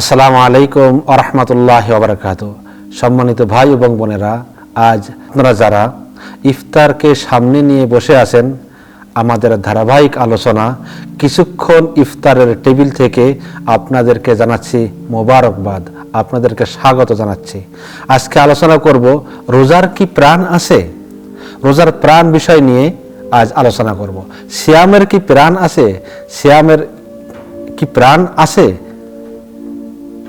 আসসালামু আলাইকুম ওয়া রাহমাতুল্লাহি ওয়া বারাকাতুহু। সম্মানিত ভাই এবং বোনেরা, আজ আপনারা যারা ইফতারকে সামনে নিয়ে বসে আছেন, আমাদের ধারাবাহিক আলোচনা কিছুক্ষণ ইফতারের টেবিল থেকে আপনাদেরকে জানাচ্ছি মোবারকবাদ, আপনাদেরকে স্বাগত জানাচ্ছি। আজকে আলোচনা করব রোজার কি প্রাণ আছে। রোজার প্রাণ বিষয় নিয়ে আজ আলোচনা করব। সিয়ামের কি প্রাণ আছে? সিয়ামের কি প্রাণ আছে?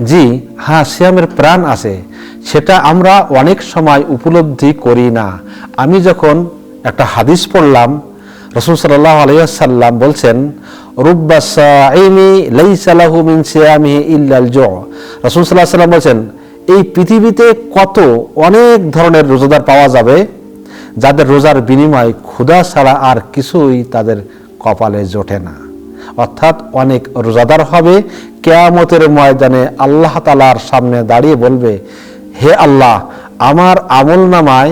জি হ্যাঁ, সিয়ামের প্রাণ আছে। সেটা আমরা অনেক সময় উপলব্ধি করি না। আমি যখন একটা হাদিস পড়লাম, রাসূল সাল্লাল্লাহু আলাইহি ওয়াসাল্লাম বলছেন, রুব্বা সাইমি লাইসা লাহু মিন সিয়ামিহি ইল্লাল জু'। রাসূল সাল্লাল্লাহু আলাইহি ওয়াসাল্লাম বলছেন, এই পৃথিবীতে অনেক ধরনের রোজাদার পাওয়া যাবে যাদের রোজার বিনিময়ে ক্ষুধা ছাড়া আর কিছুই তাদের কপালে জোটে না। অর্থাৎ অনেক রোজাদার হবে, কিয়ামতের ময়দানে আল্লাহ তাআলার সামনে দাঁড়িয়ে বলবে, হে আল্লাহ, আমার আমলনামায়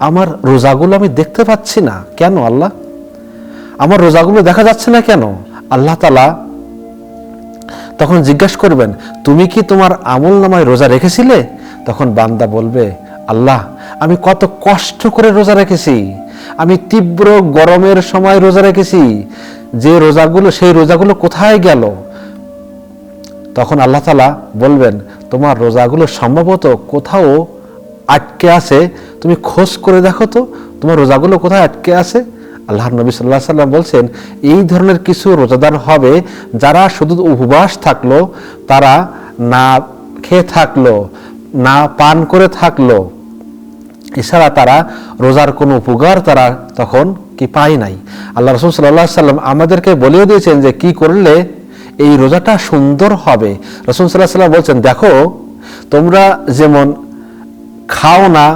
আমার রোজাগুলো আমি দেখতে পাচ্ছি না কেন? আল্লাহ, আমার রোজাগুলো দেখা যাচ্ছে না কেন? আল্লাহ তাআলা তখন জিজ্ঞাসা করবেন, তুমি কি তোমার আমলনামায় রোজা রেখেছিলে? তখন বান্দা বলবে, আল্লাহ, আমি কত কষ্ট করে রোজা রেখেছি, আমি তীব্র গরমের সময় রোজা রেখেছি, সেই রোজাগুলো কোথায় গেল? তখন আল্লাহ তাআলা বলবেন, তোমার রোজাগুলো সম্ভবত কোথাও আটকে আছে, তুমি খোঁজ করে দেখো তো তোমার রোজাগুলো কোথায় আটকে আছে। আল্লাহর নবী সাল্লাল্লাহু আলাইহি ওয়াসাল্লাম বলছেন, এই ধরনের কিছু রোজাদার হবে যারা শুধু উপবাস থাকলো, তারা না খেয়ে থাকলো, না পান করে থাকলো, এছাড়া তারা রোজার কোনো উপকার তারা তখন কি পায় নাই। আল্লাহ রাসূল সাল্লাল্লাহু আলাইহি ওয়াসাল্লাম আমাদেরকে বলেও দিয়েছেন যে কি করলে এই রোজাটা সুন্দর হবে। রাসূল সাল্লাল্লাহু আলাইহি ওয়াসাল্লাম বলছেন, দেখো, তোমরা যেমন খাও না,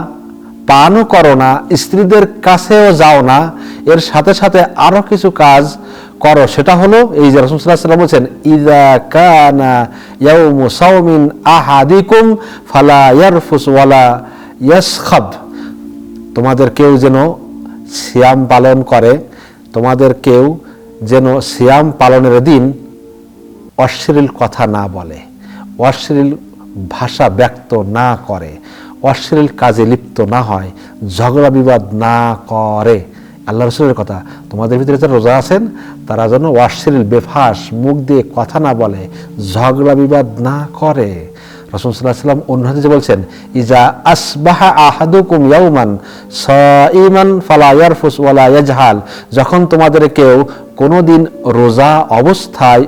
পানও করো না, স্ত্রীদের কাছেও যাও না, এর সাথে সাথে আরো কিছু কাজ করো। সেটা হলো এই যে রাসূল সাল্লাল্লাহু আলাইহি ওয়াসাল্লাম বলছেন, ইযা কানা ইয়াউমু সাওমিন আহাদিকুম ফালা ইয়ারফুস ওয়ালা ইয়াসখাব। তোমাদের কেউ যেন সিয়াম পালন করে, তোমাদের কেউ যেন সিয়াম পালনের দিন অশ্লীল কথা না বলে, অশ্লীল ভাষা ব্যক্ত না করে, অশ্লীল কাজে লিপ্ত না হয়, ঝগড়া বিবাদ না করে। আল্লাহ রাসূলের কথা, তোমাদের ভিতরে যারা রোজা আছেন তারা যেন অশ্লীল বেফাস মুখ দিয়ে কথা না বলে, ঝগড়া বিবাদ না করে। রাসূল সাল্লাল্লাহু আলাইহি ওয়াসাল্লাম অন্য হাদিসে বলছেন, ইজা আসবাহা আহাদুকুম ইয়াওমান সাইমান ফালা ইয়ারফুস ওয়ালা ইয়াজহাল। যখন তোমাদের কেউ কোনোদিন রোজা অবস্থায়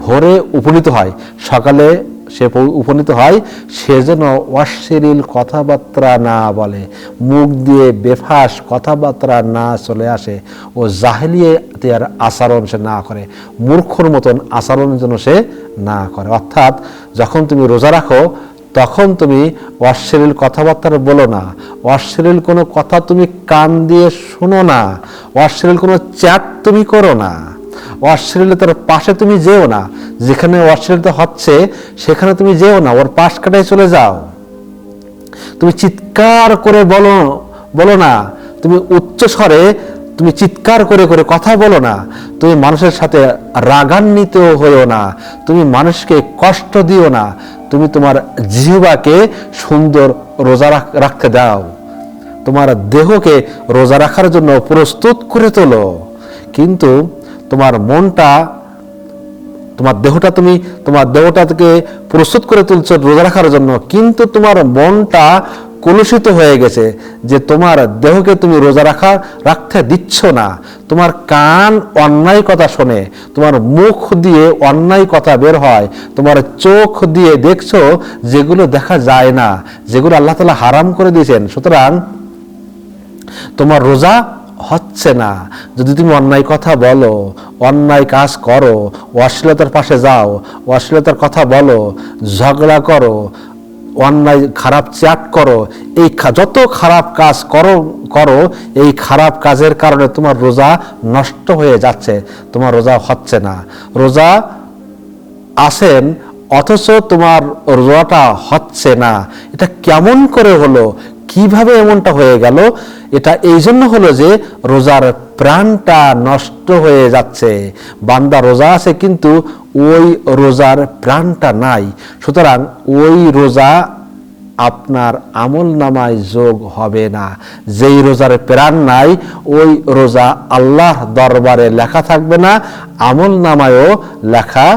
ভোরে উপনীত হয়, সকালে সে উপনীত হয়, সে যেন অশ্লীল কথাবার্তা না বলে, মুখ দিয়ে বেফাস কথাবার্তা না চলে আসে, ও জাহেলিয়াতের আচরণ সে না করে, মূর্খর মতন আচরণ যেন সে না করে। অর্থাৎ যখন তুমি রোজা রাখো তখন তুমি অশ্লীল কথাবার্তা বলো না, অশ্লীল কোনো কথা তুমি কান দিয়ে শোনো না, অশ্লীল কোনো চ্যাট তুমি করো না, অশ্লীলতার পাশে তুমি যেও না, যেখানে অশ্লীলতা হচ্ছে সেখানে তুমি যেও না, ওর পাশ কাটায় চলে যাও। তুমি চিৎকার করে বলো না, তুমি উচ্চ স্বরে তুমি চিৎকার করে করে কথা বলো না, তুমি মানুষের সাথে রাগান্বিত হইও না, তুমি মানুষকে কষ্ট দিও না, তুমি তোমার জিহ্বাকে সুন্দর রোজা রাখতে দাও, তোমার দেহকে রোজা রাখার জন্য প্রস্তুত করে তোলো। কিন্তু তোমার দেহটাকে প্রস্তুত করে তুলছো রোজা রাখার জন্য, কিন্তু তোমার মনটা কলুষিত হয়ে গেছে যে তোমার দেহকে তুমি রোজা রাখতে দিচ্ছ না। তোমার কান অন্যায় কথা শোনে, তোমার মুখ দিয়ে অন্যায় কথা বের হয়, তোমার চোখ দিয়ে দেখছো যেগুলো দেখা যায় না, যেগুলো আল্লাহ তাআলা হারাম করে দিয়েছেন। সুতরাং তোমার রোজা হচ্ছে না। যদি তুমি অন্যায় কথা বলো, অন্যায় কাজ করো, অশ্লীলতার পাশে যাও, অশ্লীলতার কথা বলো, ঝগড়া করো, অন্যায় খারাপ চ্যাট করো, এই যত খারাপ কাজ করো, এই খারাপ কাজের কারণে তোমার রোজা নষ্ট হয়ে যাচ্ছে, তোমার রোজা হচ্ছে না। রোজা আছেন অথচ তোমার রোজাটা হচ্ছে না, এটা কেমন করে হলো? কিভাবে এমনটা হয়ে গেল? এটা এই জন্য হলো যে রোজার প্রাণটা নষ্ট হয়ে যাচ্ছে। বান্দা রোজা আছে কিন্তু ওই রোজার প্রাণটা নাই, সুতরাং ওই রোজা আপনার আমল নামায় যোগ হবে না। যেই রোজার প্রাণ নাই ওই রোজা আল্লাহ দরবারে লেখা থাকবে না, আমল নামায়ও লেখা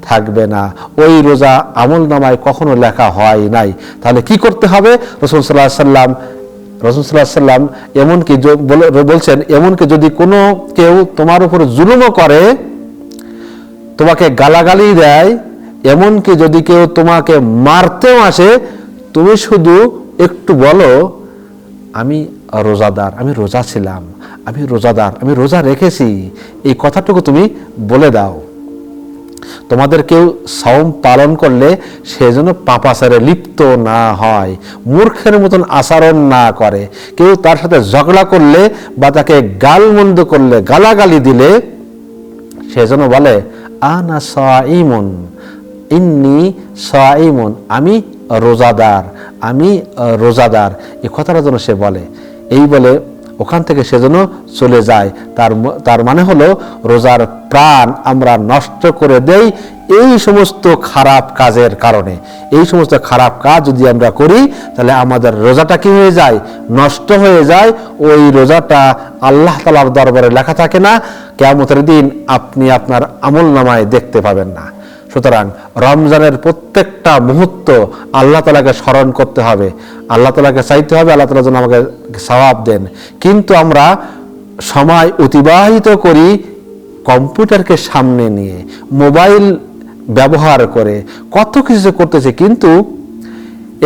থাকবে না। ওই রোজা আমল নামায় কখনো লেখা হয় নাই। তাহলে কি করতে হবে? রাসূল সাল্লাল্লাহু আলাইহি সাল্লাম এমনকি বলছেন, এমনকি যদি কোনো কেউ তোমার উপর জুলুমও করে, তোমাকে গালাগালি দেয়, এমনকি যদি কেউ তোমাকে মারতেও আসে, তুমি শুধু একটু বলো আমি রোজাদার, আমি রোজা ছিলাম, আমি রোজাদার, আমি রোজা রেখেছি, এই কথাটুকু তুমি বলে দাও। তোমাদের কেউ সাওম পালন করলে সে যেন পাপাচারে লিপ্ত না হয়, মূর্খের মতন আচরণ না করে। কেউ তার সাথে ঝগড়া করলে বা তাকে গালমন্দ করলে, গালাগালি দিলে সে যেন বলে আনা সাঈমুন, ইন্নী সাঈমুন, আমি রোজাদার, আমি রোজাদার, এই কথাটা যেন সে বলে। এই বলে ওখান থেকে সে যেন চলে যায়। তার মানে হলো রোজার প্রাণ আমরা নষ্ট করে দেই এই সমস্ত খারাপ কাজের কারণে। এই সমস্ত খারাপ কাজ যদি আমরা করি তাহলে আমাদের রোজাটা কি হয়ে যায়? নষ্ট হয়ে যায়। ওই রোজাটা আল্লাহ তাআলার দরবারে লেখা থাকে না, কিয়ামতের দিন আপনি আপনার আমলনামায় দেখতে পাবেন না। সুতরাং রমজানের প্রত্যেকটা মুহূর্ত আল্লাহ তাআলাকে স্মরণ করতে হবে, আল্লাহ তাআলাকে চাইতে হবে আল্লাহ তাআলা যেন আমাকে সওয়াব দেন। কিন্তু আমরা সময় অতিবাহিত করি কম্পিউটারকে সামনে নিয়ে, মোবাইল ব্যবহার করে, কত কিছু করতেছে, কিন্তু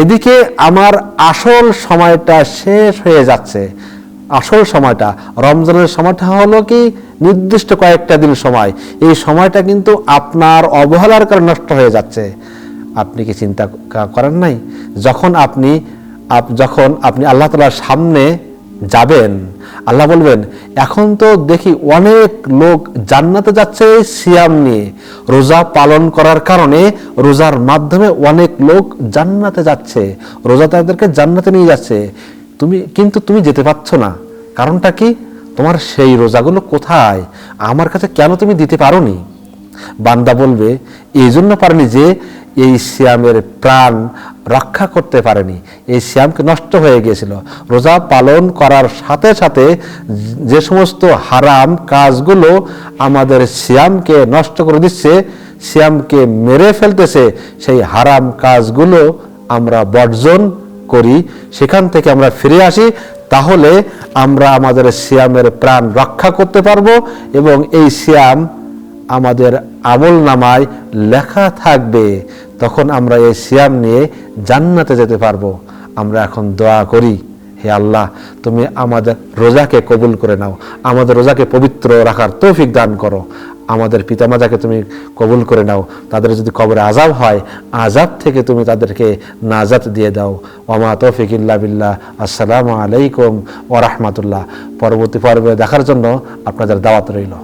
এদিকে আমার আসল সময়টা শেষ হয়ে যাচ্ছে। আসল সময়টা, রমজানের সময়টা হলো কি নির্দিষ্ট কয়েকটা দিন সময়, এই সময়টা কিন্তু আপনার অবহেলার কারণে নষ্ট হয়ে যাচ্ছে। আপনি কি চিন্তা করেন নাই, যখন আপনি আল্লাহ তাআলার সামনে যাবেন, আল্লাহ বলবেন এখন তো দেখি অনেক লোক জান্নাতে যাচ্ছে সিয়াম নিয়ে, রোজা পালন করার কারণে, রোজার মাধ্যমে অনেক লোক জান্নাতে যাচ্ছে, রোজা তাদেরকে জান্নাতে নিয়ে যাচ্ছে, তুমি যেতে পারছো না। কারণটা কি? তোমার সেই রোজাগুলো কোথায়? আমার কাছে কেন তুমি দিতে পারোনি? বান্দা বলবে এই জন্য পারেনি যে এই সিয়ামের প্রাণ রক্ষা করতে পারেনি, এই সিয়ামকে নষ্ট হয়ে গিয়েছিল। রোজা পালন করার সাথে সাথে যে সমস্ত হারাম কাজগুলো আমাদের সিয়ামকে নষ্ট করে দিচ্ছে, সিয়ামকে মেরে ফেলতেছে, সেই হারাম কাজগুলো আমরা বর্জন করি, সেখান থেকে আমরা ফিরে আসি, তাহলে আমরা আমাদের সিয়ামের প্রাণ রক্ষা করতে পারবো এবং এই সিয়াম আমাদের আমল নামায় লেখা থাকবে। তখন আমরা এই সিয়াম নিয়ে জান্নাতে যেতে পারবো। আমরা এখন দোয়া করি, হে আল্লাহ তুমি আমাদের রোজাকে কবুল করে নাও, আমাদের রোজাকে পবিত্র রাখার তৌফিক দান করো। আমাদের পিতামাতাকে তুমি কবুল করে নাও, তাদের যদি কবরে আযাব হয়, আযাব থেকে তুমি তাদেরকে নাজাত দিয়ে দাও। ওয়া তৌফিক ইল্লা বিল্লাহ। আসসালামু আলাইকুম ওয়া রাহমাতুল্লাহ। পরবর্তী পর্বে দেখার জন্য আপনাদের দাওয়াত রইল।